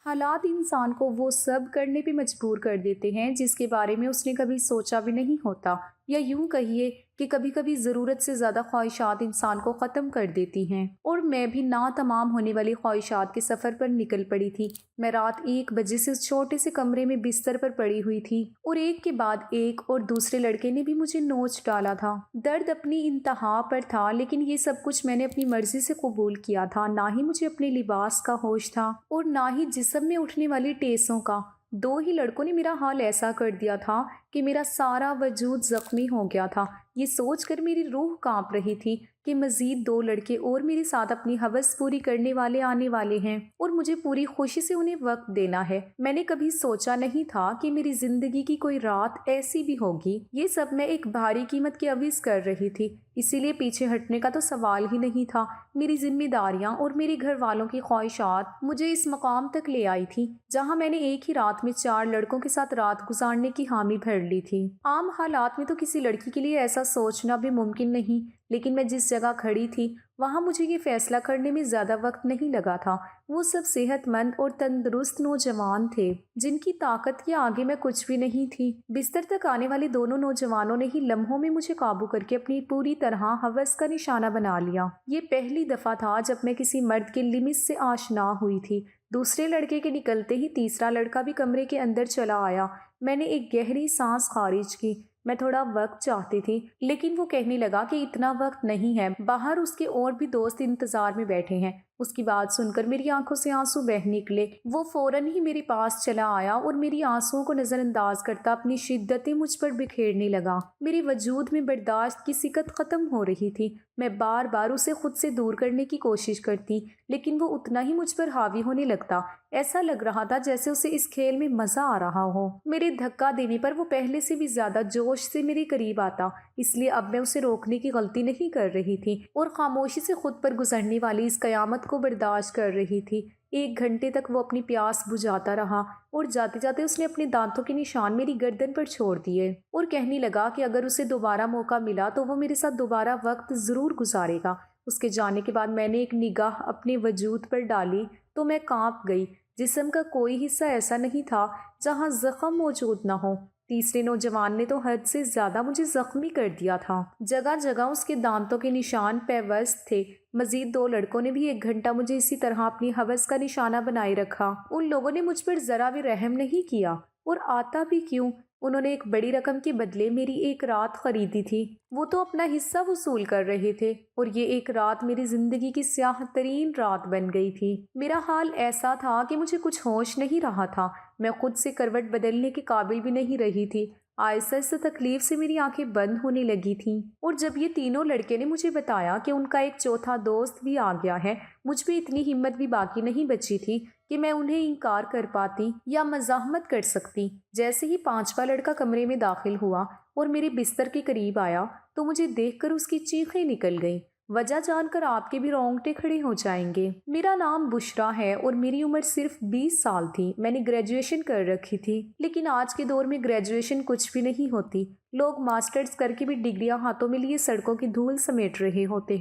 हालात इंसान को वो सब करने पे मजबूर कर देते हैं जिसके बारे में उसने कभी सोचा भी नहीं होता, या यूं कहिए कि कभी कभी ज़रूरत से ज़्यादा ख्वाहिशात इंसान को ख़त्म कर देती हैं। और मैं भी ना तमाम होने वाली ख्वाहिशात के सफ़र पर निकल पड़ी थी। मैं रात 1 बजे से उस छोटे से कमरे में बिस्तर पर पड़ी हुई थी और एक के बाद एक और दूसरे लड़के ने भी मुझे नोच डाला था। दर्द अपनी इंतहा पर था, लेकिन ये सब कुछ मैंने अपनी मर्जी से कबूल किया था। ना ही मुझे अपने लिबास का होश था और ना ही जिस्म में उठने वाली टेसों का। दो ही लड़कों ने मेरा हाल ऐसा कर दिया था कि मेरा सारा वजूद जख्मी हो गया था। ये सोचकर मेरी रूह कांप रही थी कि मजीद 2 लड़के और मेरे साथ अपनी हवस पूरी करने वाले आने वाले हैं और मुझे पूरी खुशी से उन्हें वक्त देना है। मैंने कभी सोचा नहीं था कि मेरी जिंदगी की कोई रात ऐसी भी होगी। ये सब मैं एक भारी कीमत की अवीज कर रही थी, इसीलिए पीछे हटने का तो सवाल ही नहीं था। मेरी जिम्मेदारियां और मेरे घर वालों की ख्वाहिशात मुझे इस मकाम तक ले आई थी जहां मैंने एक ही रात में 4 लड़कों के साथ रात गुजारने की हामी भर ली थी। आम हालात में तो किसी लड़की के लिए ऐसा सोचना भी मुमकिन नहीं, लेकिन मैं जिस जगह खड़ी थी वहां मुझे ये फैसला करने में ज्यादा वक्त नहीं लगा था। वो सब सेहतमंद और तंदुरुस्त नौजवान थे जिनकी ताकत के आगे मैं कुछ भी नहीं थी। बिस्तर तक आने वाले दोनों नौजवानों ने ही लम्हों में मुझे काबू करके अपनी पूरी तरह हवस का निशाना बना लिया। ये पहली दफा था जब मैं किसी मर्द के लिमिस से आशना हुई थी। दूसरे लड़के के निकलते ही तीसरा लड़का भी कमरे के अंदर चला आया। मैंने एक गहरी सांस खारिज की। मैं थोड़ा वक्त चाहती थी, लेकिन वो कहने लगा कि इतना वक्त नहीं है, बाहर उसके और भी दोस्त इंतजार में बैठे हैं। उसकी बात सुनकर मेरी आंखों से आंसू बह निकले। वो फौरन ही मेरे पास चला आया और मेरी आंसुओं को नजरअंदाज करता अपनी शिद्दतें मुझ पर बिखेरने लगा। मेरे वजूद में बर्दाश्त की सिकत खत्म हो रही थी। मैं बार बार उसे खुद से दूर करने की कोशिश करती, लेकिन वो उतना ही मुझ पर हावी होने लगता। ऐसा लग रहा था जैसे उसे इस खेल में मजा आ रहा हो। मेरे धक्का देने पर वो पहले से भी ज्यादा जोश से मेरे करीब आता, इसलिए अब मैं उसे रोकने की गलती नहीं कर रही थी और खामोशी से खुद पर गुजरने वाली इस कयामत को बर्दाश्त कर रही थी। 1 घंटे तक वो अपनी प्यास बुझाता रहा और जाते जाते उसने अपने दांतों के निशान मेरी गर्दन पर छोड़ दिए और कहने लगा कि अगर उसे दोबारा मौका मिला तो वो मेरे साथ दोबारा वक्त जरूर गुजारेगा। उसके जाने के बाद मैंने एक निगाह अपने वजूद पर डाली तो मैं कांप गई। जिस्म का कोई हिस्सा ऐसा नहीं था जहां जख्म मौजूद न हो। तीसरे नौजवान ने तो हद से ज्यादा मुझे जख्मी कर दिया था। जगह जगह उसके दांतों के निशान पेवस्त थे। मजीद 2 लड़कों ने भी 1 घंटा मुझे इसी तरह अपनी हवस का निशाना बनाए रखा। उन लोगों ने मुझ पर जरा भी रहम नहीं किया, और आता भी क्यों। उन्होंने एक बड़ी रकम के बदले मेरी एक रात खरीदी थी। वो तो अपना हिस्सा वसूल कर रहे थे और ये एक रात मेरी जिंदगी की स्याह तरीन रात बन गई थी। मेरा हाल ऐसा था कि मुझे कुछ होश नहीं रहा था। मैं खुद से करवट बदलने के काबिल भी नहीं रही थी। आहिस्ता आहिस्ता तकलीफ से मेरी आंखें बंद होने लगी थीं। और जब ये तीनों लड़के ने मुझे बताया कि उनका एक चौथा दोस्त भी आ गया है, मुझ पे इतनी हिम्मत भी बाकी नहीं बची थी कि मैं उन्हें इनकार कर पाती या मज़ाहमत कर सकती। जैसे ही 5वां लड़का कमरे में दाखिल हुआ और मेरे बिस्तर के करीब आया तो मुझे देखकर उसकी चीखें निकल गईं। वजह जानकर आपके भी रोंगटे खड़े हो जाएंगे। मेरा नाम बुशरा है और मेरी उम्र सिर्फ 20 साल थी। मैंने ग्रेजुएशन कर रखी थी, लेकिन आज के दौर में ग्रेजुएशन कुछ भी नहीं होती। लोग मास्टर्स करके भी डिग्रियां हाथों में लिए सड़कों की धूल समेट रहे होते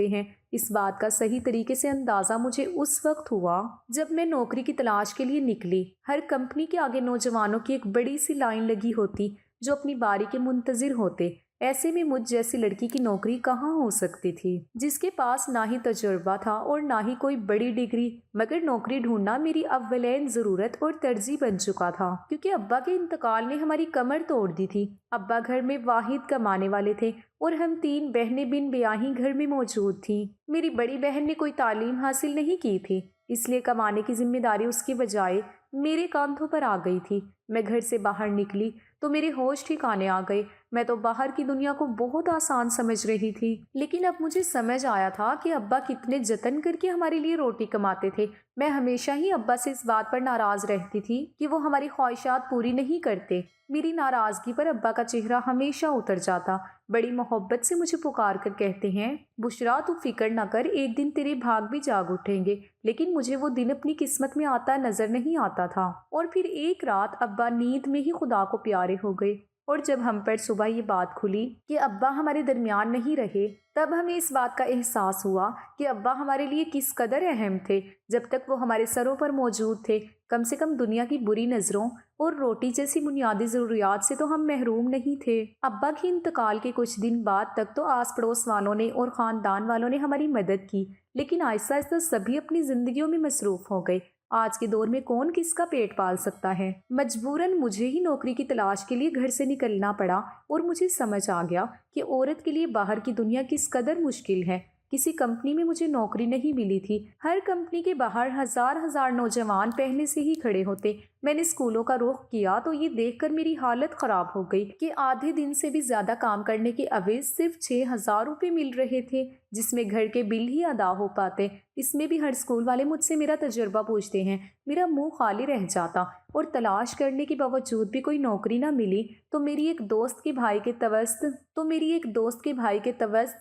हैं। इस बात का सही तरीके से अंदाजा मुझे उस वक्त हुआ जब मैं नौकरी की तलाश के लिए निकली। हर कंपनी के आगे नौजवानों की एक बड़ी सी लाइन लगी होती जो अपनी बारी के मुंतजिर होते। ऐसे में मुझ जैसी लड़की की नौकरी कहाँ हो सकती थी, जिसके पास ना ही तजुर्बा था और ना ही कोई बड़ी डिग्री। मगर नौकरी ढूंढना मेरी अव्वलैन ज़रूरत और तरजीह बन चुका था, क्योंकि अब्बा के इंतकाल ने हमारी कमर तोड़ दी थी। अब्बा घर में वाहिद कमाने वाले थे और हम 3 बहनें बिन ब्याही घर में मौजूद थीं। मेरी बड़ी बहन ने कोई तालीम हासिल नहीं की थी, इसलिए कमाने की जिम्मेदारी उसकी बजाय मेरे कांधों पर आ गई थी। मैं घर से बाहर निकली तो मेरे होश ठिकाने आ गए। मैं तो बाहर की दुनिया को बहुत आसान समझ रही थी, लेकिन अब मुझे समझ आया था कि अब्बा कितने जतन करके हमारे लिए रोटी कमाते थे। मैं हमेशा ही अब्बा से इस बात पर नाराज रहती थी कि वो हमारी ख्वाहिशात पूरी नहीं करते। मेरी नाराजगी पर अब्बा का चेहरा हमेशा उतर जाता। बड़ी मोहब्बत से मुझे पुकार कर कहते हैं, बुशरा तू फिक्र न कर, एक दिन तेरे भाग भी जाग उठेंगे। लेकिन मुझे वो दिन अपनी किस्मत में आता नजर नहीं आता था। और फिर एक रात अब्बा नींद में ही खुदा को प्यारे हो गए। اور جب ہم پر صبح یہ بات کھلی کہ ابا ہمارے درمیان نہیں رہے، تب ہمیں اس بات کا احساس ہوا کہ ابا ہمارے لیے کس قدر اہم تھے۔ جب تک وہ ہمارے سروں پر موجود تھے، کم سے کم دنیا کی بری نظروں اور روٹی جیسی بنیادی ضروریات سے تو ہم محروم نہیں تھے۔ ابا کے انتقال کے کچھ دن بعد تک تو آس پڑوس والوں نے اور خاندان والوں نے ہماری مدد کی، لیکن آہستہ آہستہ سبھی اپنی زندگیوں میں مصروف ہو گئے۔ آج کے دور میں کون کس کا پیٹ پال سکتا ہے؟ مجبوراً مجھے ہی نوکری کی تلاش کے لیے گھر سے نکلنا پڑا، اور مجھے سمجھ آ گیا کہ عورت کے لیے باہر کی دنیا کس قدر مشکل ہے۔ کسی کمپنی میں مجھے نوکری نہیں ملی تھی۔ ہر کمپنی کے باہر ہزار ہزار نوجوان پہلے سے ہی کھڑے ہوتے۔ میں نے اسکولوں کا رخ کیا تو یہ دیکھ کر میری حالت خراب ہو گئی کہ آدھے دن سے بھی زیادہ کام کرنے کے عوض صرف 6,000 روپے مل رہے تھے، جس میں گھر کے بل ہی ادا ہو پاتے۔ اس میں بھی ہر اسکول والے مجھ سے میرا تجربہ پوچھتے ہیں۔ میرا منہ خالی رہ جاتا، اور تلاش کرنے کے باوجود بھی کوئی نوکری نہ ملی تو میری ایک دوست کے بھائی کے توسط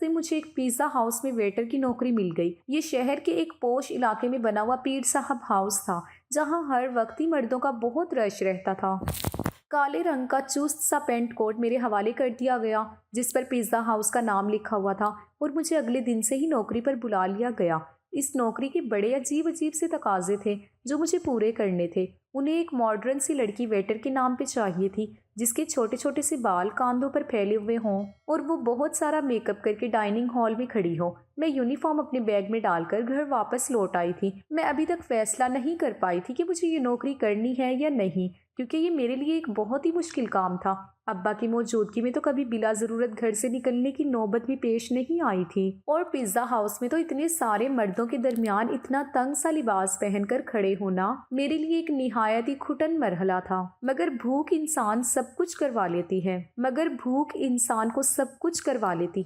مجھے ایک پیزا ہاؤس میں ویٹر کی نوکری مل گئی۔ یہ شہر کے ایک پوش علاقے میں بنا ہوا پیر صاحب ہاؤس تھا، جہاں ہر وقت ہی مردوں کا بہت رش رہتا تھا۔ کالے رنگ کا چست سا پینٹ کوٹ میرے حوالے کر دیا گیا، جس پر پیزا ہاؤس کا نام لکھا ہوا تھا، اور مجھے اگلے دن سے ہی نوکری پر بلا لیا گیا۔ اس نوکری کے بڑے عجیب سے تقاضے تھے جو مجھے پورے کرنے تھے۔ انہیں ایک ماڈرن سی لڑکی ویٹر کے نام پہ چاہیے تھی، جس کے چھوٹے چھوٹے سے بال کاندھوں پر پھیلے ہوئے ہوں اور وہ بہت سارا میک اپ کر کے ڈائننگ ہال میں کھڑی ہو۔ میں یونیفارم اپنے بیگ میں ڈال کر گھر واپس لوٹ آئی تھی۔ میں ابھی تک فیصلہ نہیں کر پائی تھی کہ مجھے یہ نوکری کرنی ہے یا نہیں، کیونکہ یہ میرے لیے ایک بہت ہی مشکل کام تھا۔ ابا کی موجودگی میں تو کبھی بلا ضرورت گھر سے نکلنے کی نوبت بھی پیش نہیں آئی تھی، اور پیزا ہاؤس میں تو اتنے سارے مردوں کے درمیان اتنا تنگ سا لباس پہن کر کھڑے ہونا میرے لیے ایک نہایت ہی گھٹن مرحلہ تھا۔ مگر بھوک انسان کو سب کچھ کروا لیتی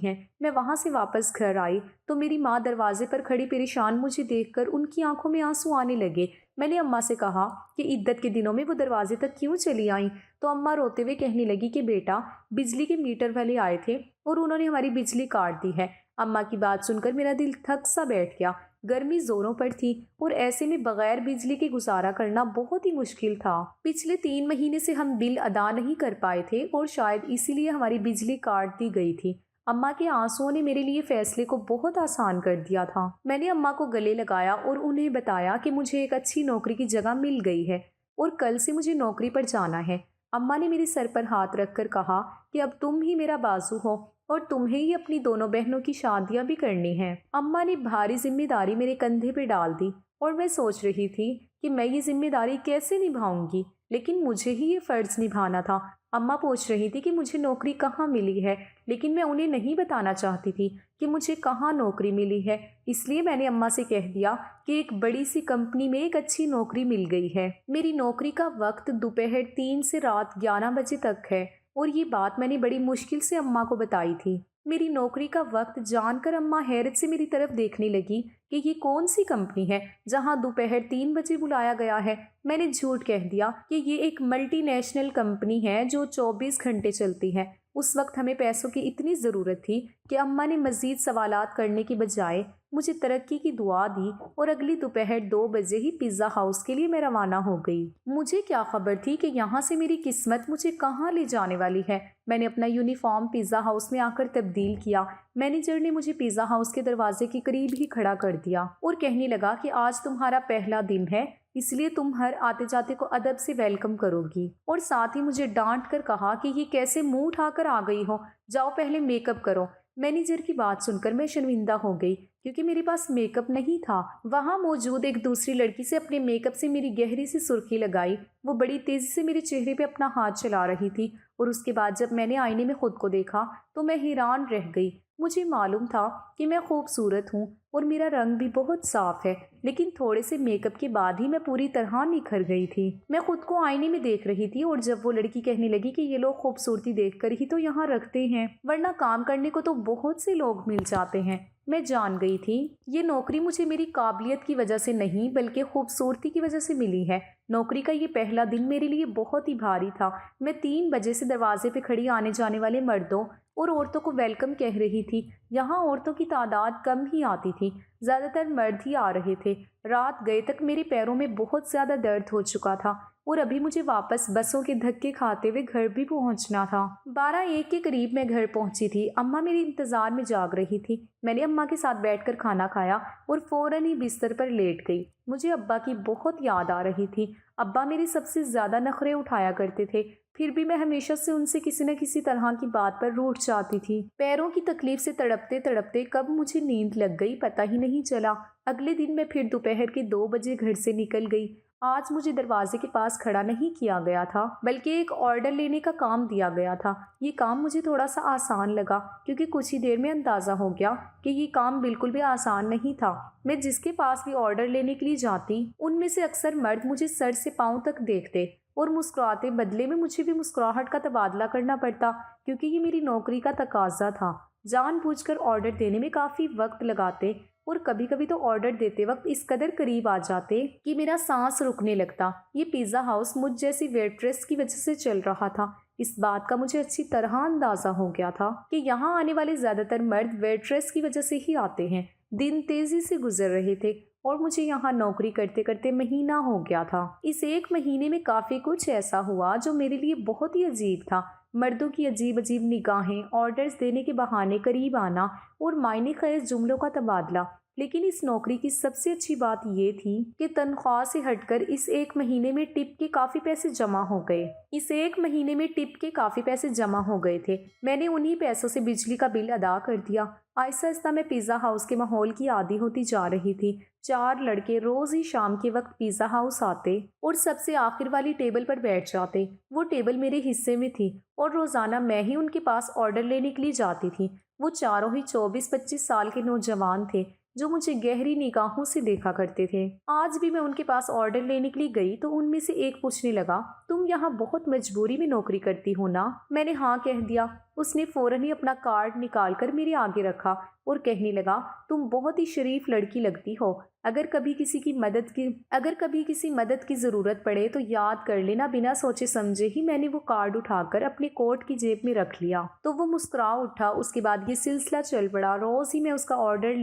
ہے۔ میں وہاں سے واپس گھر آئی تو میری ماں دروازے پر کھڑی پریشان مجھے دیکھ کر ان کی آنکھوں میں آنسو آنے لگے۔ میں نے اماں سے کہا کہ عدت کے دنوں میں وہ دروازے تک کیوں چلی آئیں، تو اماں روتے ہوئے کہنے لگی کہ بیٹا، بجلی کے میٹر والے آئے تھے اور انہوں نے ہماری بجلی کاٹ دی ہے۔ اماں کی بات سن کر میرا دل تھک سا بیٹھ گیا۔ گرمی زوروں پر تھی اور ایسے میں بغیر بجلی کے گزارا کرنا بہت ہی مشکل تھا۔ پچھلے 3 مہینے سے ہم بل ادا نہیں کر پائے تھے اور شاید اسی لیے ہماری بجلی کاٹ دی گئی تھی۔ اماں کے آنسوؤں نے میرے لیے فیصلے کو بہت آسان کر دیا تھا۔ میں نے اماں کو گلے لگایا اور انہیں بتایا کہ مجھے ایک اچھی نوکری کی جگہ مل گئی ہے اور کل سے مجھے نوکری پر جانا ہے۔ اماں نے میرے سر پر ہاتھ رکھ کر کہا کہ اب تم ہی میرا بازو ہو اور تمہیں ہی اپنی دونوں بہنوں کی شادیاں بھی کرنی ہیں۔ اماں نے بھاری ذمہ داری میرے کندھے پہ ڈال دی، اور میں سوچ رہی تھی کہ میں یہ ذمہ داری کیسے نبھاؤں گی، لیکن مجھے ہی یہ فرض نبھانا تھا۔ اماں پوچھ رہی تھی کہ مجھے نوکری کہاں ملی ہے، لیکن میں انہیں نہیں بتانا چاہتی تھی کہ مجھے کہاں نوکری ملی ہے۔ اس لیے میں نے اماں سے کہہ دیا کہ ایک بڑی سی کمپنی میں ایک اچھی نوکری مل گئی ہے۔ میری نوکری کا وقت دوپہر 3 سے رات 11 بجے تک ہے، اور یہ بات میں نے بڑی مشکل سے اماں کو بتائی تھی۔ میری نوکری کا وقت جان کر اماں حیرت سے میری طرف دیکھنے لگی کہ یہ کون سی کمپنی ہے جہاں دوپہر 3 بجے بلایا گیا ہے۔ میں نے جھوٹ کہہ دیا کہ یہ ایک ملٹی نیشنل کمپنی ہے جو 24 گھنٹے چلتی ہے۔ اس وقت ہمیں پیسوں کی اتنی ضرورت تھی کہ اماں نے مزید سوالات کرنے کی بجائے مجھے ترقی کی دعا دی، اور اگلی دوپہر 2 بجے ہی پیزا ہاؤس کے لیے میں روانہ ہو گئی۔ مجھے کیا خبر تھی کہ یہاں سے میری قسمت مجھے کہاں لے جانے والی ہے۔ میں نے اپنا یونیفارم پیزا ہاؤس میں آ کر تبدیل کیا۔ مینیجر نے مجھے پیزا ہاؤس کے دروازے کے قریب ہی کھڑا کر دیا اور کہنے لگا کہ آج تمہارا پہلا دن ہے، اس لیے تم ہر آتے جاتے کو ادب سے ویلکم کرو گی، اور ساتھ ہی مجھے ڈانٹ کر کہا کہ یہ کیسے منہ اٹھا کر آ گئی ہو، جاؤ پہلے میک اپ کرو۔ مینیجر کی بات سن کر میں شرمندہ ہو گئی کیونکہ میرے پاس میک اپ نہیں تھا۔ وہاں موجود ایک دوسری لڑکی سے اپنے میک اپ سے میری گہری سی سرخی لگائی۔ وہ بڑی تیزی سے میرے چہرے پہ اپنا ہاتھ چلا رہی تھی، اور اس کے بعد جب میں نے آئینے میں خود کو دیکھا تو میں حیران رہ گئی۔ مجھے معلوم تھا کہ میں خوبصورت ہوں اور میرا رنگ بھی بہت صاف ہے، لیکن تھوڑے سے میک اپ کے بعد ہی میں پوری طرح نکھر گئی تھی۔ میں خود کو آئینے میں دیکھ رہی تھی، اور جب وہ لڑکی کہنے لگی کہ یہ لوگ خوبصورتی دیکھ کر ہی تو یہاں رکھتے ہیں، ورنہ کام کرنے کو تو بہت سے لوگ مل جاتے ہیں، میں جان گئی تھی یہ نوکری مجھے میری قابلیت کی وجہ سے نہیں بلکہ خوبصورتی کی وجہ سے ملی ہے۔ नौकरी का ये पहला दिन मेरे लिए बहुत ही भारी था। मैं 3 बजे से दरवाजे पे खड़ी आने जाने वाले मर्दों और औरतों को वेलकम कह रही थी। यहाँ औरतों की तादाद कम ही आती थी, ज़्यादातर मर्द ही आ रहे थे। रात गए तक मेरे पैरों में बहुत ज़्यादा दर्द हो चुका था और अभी मुझे वापस बसों के धक्के खाते हुए घर भी पहुंचना था। 12-1 के करीब मैं घर पहुंची थी। अम्मा मेरे इंतज़ार में जाग रही थी। मैंने अम्मा के साथ बैठकर खाना खाया और फ़ौरन ही बिस्तर पर लेट गई। मुझे अब्बा की बहुत याद आ रही थी। अब्बा मेरे सबसे ज़्यादा नखरे उठाया करते थे, फिर भी मैं हमेशा से उनसे किसी न किसी तरह की बात पर रूठ जाती थी। पैरों की तकलीफ से तड़पते तड़पते कब मुझे नींद लग गई पता ही नहीं चला। अगले दिन मैं फिर दोपहर के 2 बजे घर से निकल गई। आज मुझे दरवाजे के पास खड़ा नहीं किया गया था, बल्कि एक ऑर्डर लेने का काम दिया गया था। ये काम मुझे थोड़ा सा आसान लगा, क्योंकि कुछ ही देर में अंदाज़ा हो गया कि ये काम बिल्कुल भी आसान नहीं था। मैं जिसके पास भी ऑर्डर लेने के लिए जाती, उनमें से अक्सर मर्द मुझे सर से पाँव तक देखते और मुस्कुराते। बदले में मुझे भी मुस्कुराहट का तबादला करना पड़ता, क्योंकि ये मेरी नौकरी का तकाजा था। जानबूझकर ऑर्डर देने में काफ़ी वक्त लगाते और कभी कभी तो ऑर्डर देते वक्त इस कदर करीब आ जाते कि मेरा सांस रुकने लगता। ये पिज़्ज़ा हाउस मुझ जैसी वेट्रेस की वजह से चल रहा था। इस बात का मुझे अच्छी तरह अंदाज़ा हो गया था कि यहाँ आने वाले ज़्यादातर मर्द वेट्रेस की वजह से ही आते हैं। दिन तेज़ी से गुजर रहे थे और मुझे यहाँ नौकरी करते करते महीना हो गया था। इस 1 महीने में काफ़ी कुछ ऐसा हुआ जो मेरे लिए बहुत ही अजीब था। मर्दों की अजीब अजीब निगाहें, ऑर्डर्स देने के बहाने करीब आना और मायने खैर जुमलों का तबादला। लेकिन इस नौकरी की सबसे अच्छी बात ये थी कि तनख्वाह से हटकर इस 1 महीने में टिप के काफ़ी पैसे जमा हो गए। इस 1 महीने में टिप के काफ़ी पैसे जमा हो गए थे। मैंने उन्हीं पैसों से बिजली का बिल अदा कर दिया। आहिस्ता आहिस्ता मैं पिज़्ज़ा हाउस के माहौल की आदी होती जा रही थी। 4 लड़के रोज़ ही शाम के वक्त पिज़्ज़ा हाउस आते और सबसे आखिर वाली टेबल पर बैठ जाते। वो टेबल मेरे हिस्से में थी और रोज़ाना मैं ही उनके पास ऑर्डर लेने के लिए जाती थी। वो चारों ही 24-25 साल के नौजवान थे जो मुझे गहरी निगाहों से देखा करते थे। आज भी मैं उनके पास ऑर्डर लेने के लिए गई तो उनमें से एक पूछने लगा, तुम यहाँ बहुत मजबूरी में नौकरी करती हो ना? मैंने हाँ कह दिया। उसने फौरन ही अपना कार्ड निकाल कर मेरे आगे रखा और कहने लगा, तुम बहुत ही शरीफ लड़की लगती हो। अगर कभी किसी मदद की ज़रूरत पड़े तो याद कर लेना। बिना सोचे समझे ही मैंने वो कार्ड उठाकर अपने कोट की जेब में रख लिया तो वो मुस्कुरा उठा। उसके बाद ये सिलसिला चल पड़ा। रोज़ ही मैं उसका ऑर्डर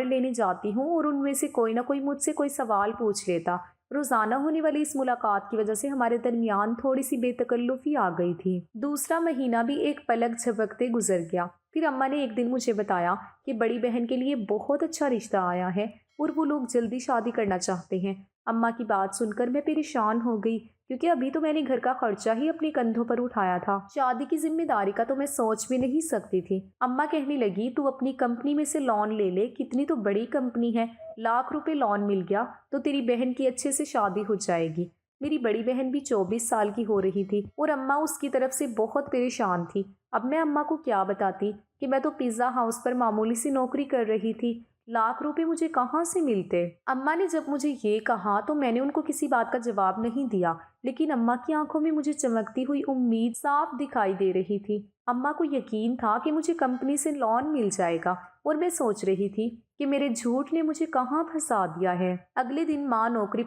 लेने जाती हूँ और उनमें से कोई ना कोई मुझसे कोई सवाल पूछ लेता। रोज़ाना होने वाली इस मुलाकात की वजह से हमारे दरमियान थोड़ी सी बेतकल्लुफ़ी आ गई थी। दूसरा महीना भी एक पलक झपकते गुजर गया। फिर अम्मा ने एक दिन मुझे बताया कि बड़ी बहन के लिए बहुत अच्छा रिश्ता आया है और वो लोग जल्दी शादी करना चाहते हैं। अम्मा की बात सुनकर मैं परेशान हो गई, क्योंकि अभी तो मैंने घर का खर्चा ही अपने कंधों पर उठाया था। शादी की जिम्मेदारी का तो मैं सोच भी नहीं सकती थी। अम्मा कहने लगी, तू अपनी कंपनी में से लोन ले ले, कितनी तो बड़ी कंपनी है, लाख रुपए लोन मिल गया तो तेरी बहन की अच्छे से शादी हो जाएगी। मेरी बड़ी बहन भी 24 साल की हो रही थी और अम्मा उसकी तरफ से बहुत परेशान थी। अब मैं अम्मा को क्या बताती कि मैं तो पिज़्ज़ा हाउस पर मामूली सी नौकरी कर रही थी, लाख रुपए मुझे कहाँ से मिलते। अम्मा ने जब मुझे ये कहा तो मैंने उनको किसी बात का जवाब नहीं दिया, लेकिन अम्मा की आंखों में मुझे चमकती हुई उम्मीद साफ दिखाई दे रही थी। अम्मा को यकीन था कि मुझे कंपनी से लोन मिल जाएगा और मैं सोच रही थी कि मेरे झूठ ने मुझे कहाँ फंसा दिया है। अगले दिन मैं नौकरी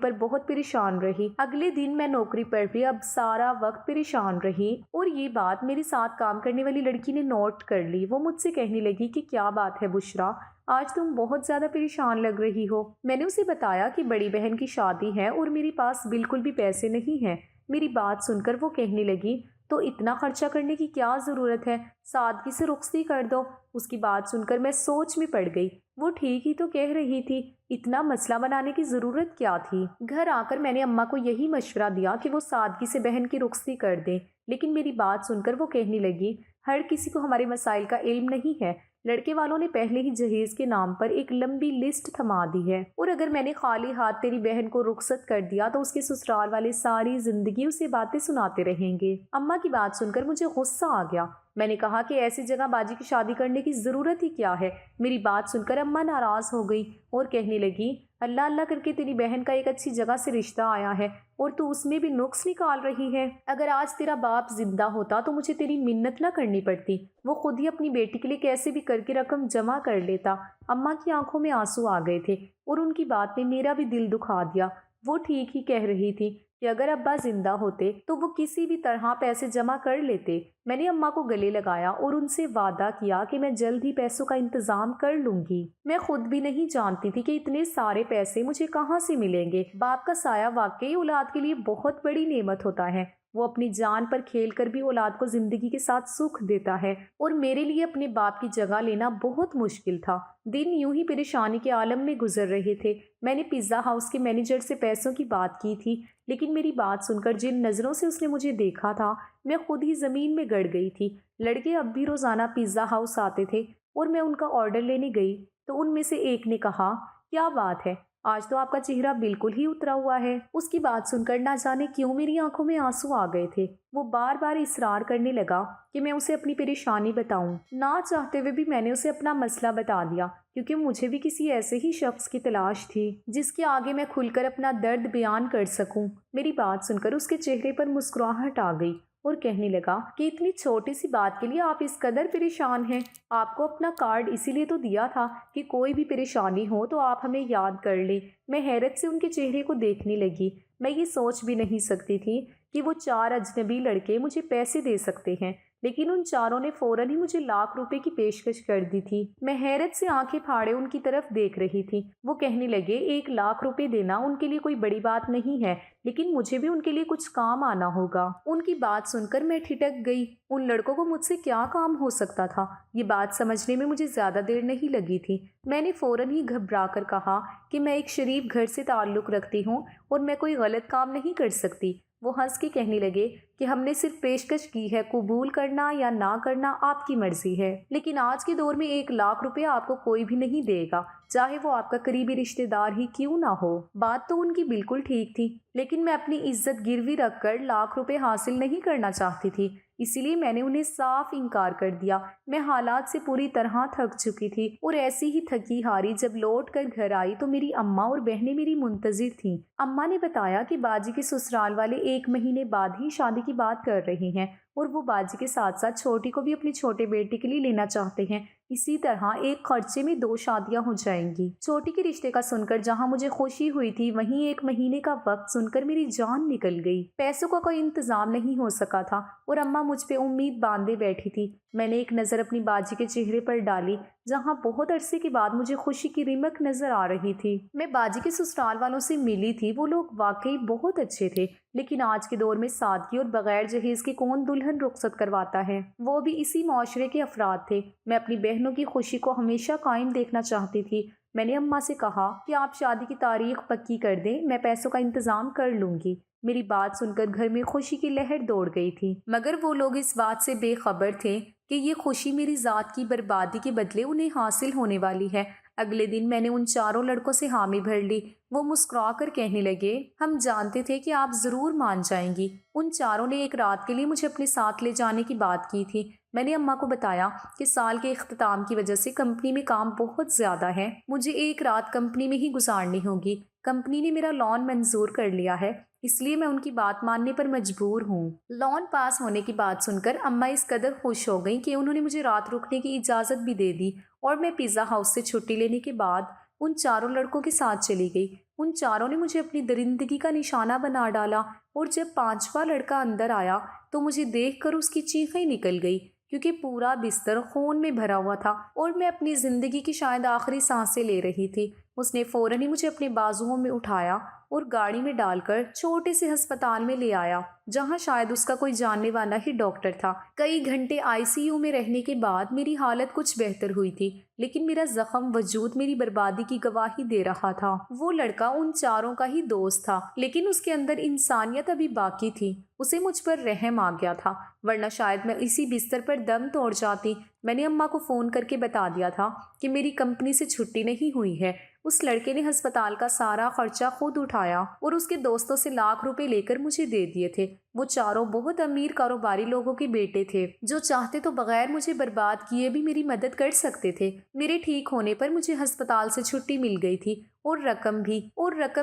पर भी अब सारा वक्त परेशान रही और ये बात मेरे साथ काम करने वाली लड़की ने नोट कर ली। वो मुझसे कहने लगी कि क्या बात है बुशरा, आज तुम बहुत ज़्यादा परेशान लग रही हो। मैंने उसे बताया कि बड़ी बहन की शादी है और मेरे पास बिल्कुल भी पैसे नहीं हैं। मेरी बात सुनकर वो कहने लगी, तो इतना खर्चा करने की क्या ज़रूरत है, सादगी से रुखसती कर दो। उसकी बात सुनकर मैं सोच में पड़ गई। वो ठीक ही तो कह रही थी, इतना मसला बनाने की ज़रूरत क्या थी। घर आकर मैंने अम्मा को यही मशवरा दिया कि वो सादगी से बहन की रुखसती कर दें, लेकिन मेरी बात सुनकर वो कहने लगी, हर किसी को हमारे मसाइल का इल्म नहीं है। लड़के वालों ने पहले ही जहेज के नाम पर एक लंबी लिस्ट थमा दी है और अगर मैंने खाली हाथ तेरी बहन को रुखसत कर दिया तो उसके ससुराल वाले सारी जिंदगी उसे बातें सुनाते रहेंगे। अम्मा की बात सुनकर मुझे गुस्सा आ गया। मैंने कहा कि ऐसी जगह बाजी की शादी करने की ज़रूरत ही क्या है। मेरी बात सुनकर अम्मा नाराज़ हो गई और कहने लगी, अल्लाह अल्लाह करके तेरी बहन का एक अच्छी जगह से रिश्ता आया है और तू उसमें भी नुक्स निकाल रही है। अगर आज तेरा बाप जिंदा होता तो मुझे तेरी मिन्नत ना करनी पड़ती, वो खुद ही अपनी बेटी के लिए कैसे भी करके रकम जमा कर लेता। अम्मा की आंखों में आंसू आ गए थे और उनकी बात ने मेरा भी दिल दुखा दिया। वो ठीक ही कह रही थी कि अगर अब्बा जिंदा होते तो वो किसी भी तरह पैसे जमा कर लेते। मैंने अम्मा को गले लगाया और उनसे वादा किया कि मैं जल्द ही पैसों का इंतजाम कर लूंगी। मैं खुद भी नहीं जानती थी कि इतने सारे पैसे मुझे कहाँ से मिलेंगे। बाप का साया वाकई औलाद के लिए बहुत बड़ी नेमत होता है। वो अपनी जान पर खेल कर भी औलाद को जिंदगी के साथ सुख देता है, और मेरे लिए अपने बाप की जगह लेना बहुत मुश्किल था। दिन यूं ही परेशानी के आलम में गुजर रहे थे। मैंने पिज्ज़ा हाउस के मैनेजर से पैसों की बात की थी, लेकिन मेरी बात सुनकर जिन नज़रों से उसने मुझे देखा था, मैं खुद ही ज़मीन में गड़ गई थी। लड़के अब भी रोज़ाना पिज़्ज़ा हाउस आते थे और मैं उनका ऑर्डर लेने गई तो उनमें से एक ने कहा, क्या बात है, आज तो आपका चेहरा बिल्कुल ही उतरा हुआ है। उसकी बात सुनकर ना जाने क्यों मेरी आंखों में आंसू आ गए थे। वो बार बार इसरार करने लगा कि मैं उसे अपनी परेशानी बताऊं। ना चाहते हुए भी मैंने उसे अपना मसला बता दिया, क्योंकि मुझे भी किसी ऐसे ही शख्स की तलाश थी जिसके आगे मैं खुलकर अपना दर्द बयान कर सकूं। मेरी बात सुनकर उसके चेहरे पर मुस्कुराहट आ गई और कहने लगा कि इतनी छोटी सी बात के लिए आप इस कदर परेशान हैं। आपको अपना कार्ड इसीलिए तो दिया था कि कोई भी परेशानी हो तो आप हमें याद कर ले। मैं हैरत से उनके चेहरे को देखने लगी। मैं ये सोच भी नहीं सकती थी कि वो 4 अजनबी लड़के मुझे पैसे दे सकते हैं, लेकिन उन चारों ने फौरन ही मुझे लाख रुपए की पेशकश कर दी थी। मैं हैरत से आंखें फाड़े उनकी तरफ देख रही थी। वो कहने लगे, 1 लाख रुपए देना उनके लिए कोई बड़ी बात नहीं है, लेकिन मुझे भी उनके लिए कुछ काम आना होगा। उनकी बात सुनकर मैं ठिठक गई। उन लड़कों को मुझसे क्या काम हो सकता था, ये बात समझने में मुझे ज्यादा देर नहीं लगी थी। मैंने फौरन ही घबरा कर कहा कि मैं एक शरीफ घर से ताल्लुक रखती हूँ और मैं कोई गलत काम नहीं कर सकती। वो हंस के कहने लगे कि हमने सिर्फ पेशकश की है, कबूल करना या ना करना आपकी मर्जी है, लेकिन आज के दौर में 1 लाख रुपए आपको कोई भी नहीं देगा, चाहे वो आपका करीबी रिश्तेदार ही क्यों ना हो। बात तो उनकी बिल्कुल ठीक थी, लेकिन मैं अपनी इज्जत गिरवी रखकर लाख रुपए हासिल नहीं करना चाहती थी, इसीलिए मैंने उन्हें साफ इनकार कर दिया। मैं हालात से पूरी तरह थक चुकी थी और ऐसी ही थकी हारी जब लौट कर घर आई तो मेरी अम्मा और बहनें मेरी मुंतजिर थीं। अम्मा ने बताया कि बाजी के ससुराल वाले 1 महीने बाद ही शादी की बात कर रहे हैं और वो बाजी के साथ साथ छोटी को भी अपनी छोटे बेटे के लिए लेना चाहते हैं। इसी तरह एक खर्चे में 2 शादियां हो जाएंगी। छोटी के रिश्ते का सुनकर जहां मुझे खुशी हुई थी, वहीं 1 महीने का वक्त सुनकर मेरी जान निकल गई। पैसों का कोई इंतजाम नहीं हो सका था और अम्मा मुझ पे उम्मीद बांधे बैठी थी। मैंने एक नज़र अपनी बाजी के चेहरे पर डाली, जहां बहुत अरसे के बाद मुझे खुशी की रिमक नजर आ रही थी। मैं बाजी के ससुराल वालों से मिली थी। वो लोग वाकई बहुत अच्छे थे, लेकिन आज के दौर में सादगी और बगैर जहेज के कौन दुल्हन रुखसत करवाता है, वो भी इसी माशरे के अफराद थे। मैं अपनी बहनों की खुशी को हमेशा कायम देखना चाहती थी। मैंने अम्मा से कहा कि आप शादी की तारीख पक्की कर दें, मैं पैसों का इंतजाम कर लूंगी। मेरी बात सुनकर घर में खुशी की लहर दौड़ गई थी, मगर वो लोग इस बात से बेखबर थे कि ये खुशी मेरी जात की बर्बादी के बदले उन्हें हासिल होने वाली है। अगले दिन मैंने उन चारों लड़कों से हामी भर ली। वो मुस्कुरा कर कहने लगे, हम जानते थे कि आप जरूर मान जाएंगी। उन चारों ने एक रात के लिए मुझे अपने साथ ले जाने की बात की थी। मैंने अम्मा को बताया कि साल के इख्तिताम की वजह से कंपनी में काम बहुत ज्यादा है, मुझे एक रात कंपनी में ही गुजारनी होगी। कंपनी ने मेरा लोन मंजूर कर लिया है, इसलिए मैं उनकी बात मानने पर मजबूर हूँ। लोन पास होने की बात सुनकर अम्मा इस कदर खुश हो गई कि उन्होंने मुझे रात रुकने की इजाज़त भी दे दी और मैं पिज़्ज़ा हाउस से छुट्टी लेने के बाद उन चारों लड़कों के साथ चली गई। उन चारों ने मुझे अपनी दरिंदगी का निशाना बना डाला और जब 5वां लड़का अंदर आया तो मुझे देखकर उसकी चीखें निकल गई, क्योंकि पूरा बिस्तर खून में भरा हुआ था और मैं अपनी ज़िंदगी की शायद आखिरी सांसें ले रही थी। उसने फ़ौरन ही मुझे अपने बाजुओं में उठाया और गाड़ी में डालकर छोटे से अस्पताल में ले आया, जहां शायद उसका कोई जानने वाला ही डॉक्टर था। कई घंटे आईसीयू में रहने के बाद मेरी हालत कुछ बेहतर हुई थी, लेकिन मेरा जख्म वजूद मेरी बर्बादी की गवाही दे रहा था। वो लड़का उन चारों का ही दोस्त था, लेकिन उसके अंदर इंसानियत अभी बाकी थी। उसे मुझ पर रहम आ गया था, वरना शायद मैं इसी बिस्तर पर दम तोड़ जाती। मैंने अम्मा को फ़ोन करके बता दिया था कि मेरी कंपनी से छुट्टी नहीं हुई है। उस लड़के ने अस्पताल का सारा खर्चा खुद उठाया और उसके दोस्तों से लाख रुपए लेकर मुझे दे दिए थे। वो चारों बहुत अमीर कारोबारी लोगों के बेटे थे, जो चाहते तो बगैर मुझे बर्बाद किए भी मेरी मदद कर सकते थे। मेरे ठीक होने पर मुझे अस्पताल से छुट्टी मिल गई थी और रकम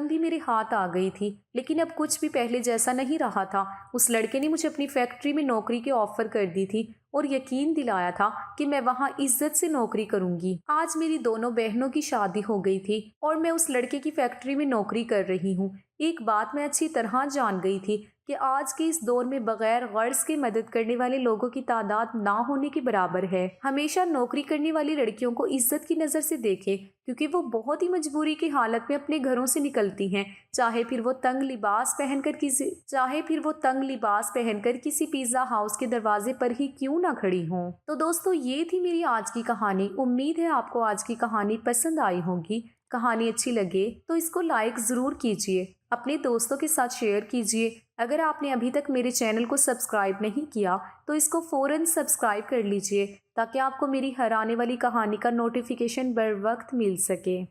भी मेरे हाथ आ गई थी, लेकिन अब कुछ भी पहले जैसा नहीं रहा था। उस लड़के ने मुझे अपनी फैक्ट्री में नौकरी की ऑफर कर दी थी और यकीन दिलाया था कि मैं वहां इज्जत से नौकरी करूंगी। आज मेरी दोनों बहनों की शादी हो गई थी और मैं उस लड़के की फैक्ट्री में नौकरी कर रही हूँ। ایک بات میں اچھی طرح جان گئی تھی کہ آج کے اس دور میں بغیر غرض کے مدد کرنے والے لوگوں کی تعداد نہ ہونے کے برابر ہے۔ ہمیشہ نوکری کرنے والی لڑکیوں کو عزت کی نظر سے دیکھیں، کیونکہ وہ بہت ہی مجبوری کی حالت میں اپنے گھروں سے نکلتی ہیں، چاہے پھر وہ تنگ لباس پہن کر کسی پیزا ہاؤس کے دروازے پر ہی کیوں نہ کھڑی ہوں۔ تو دوستو، یہ تھی میری آج کی کہانی۔ امید ہے آپ کو آج کی کہانی پسند آئی ہوگی۔ کہانی اچھی لگے تو اس کو لائک ضرور کیجیے، اپنے دوستوں کے ساتھ شیئر کیجیے۔ اگر آپ نے ابھی تک میرے چینل کو سبسکرائب نہیں کیا تو اس کو فوراً سبسکرائب کر لیجیے، تاکہ آپ کو میری ہر آنے والی کہانی کا نوٹیفیکیشن بر وقت مل سکے۔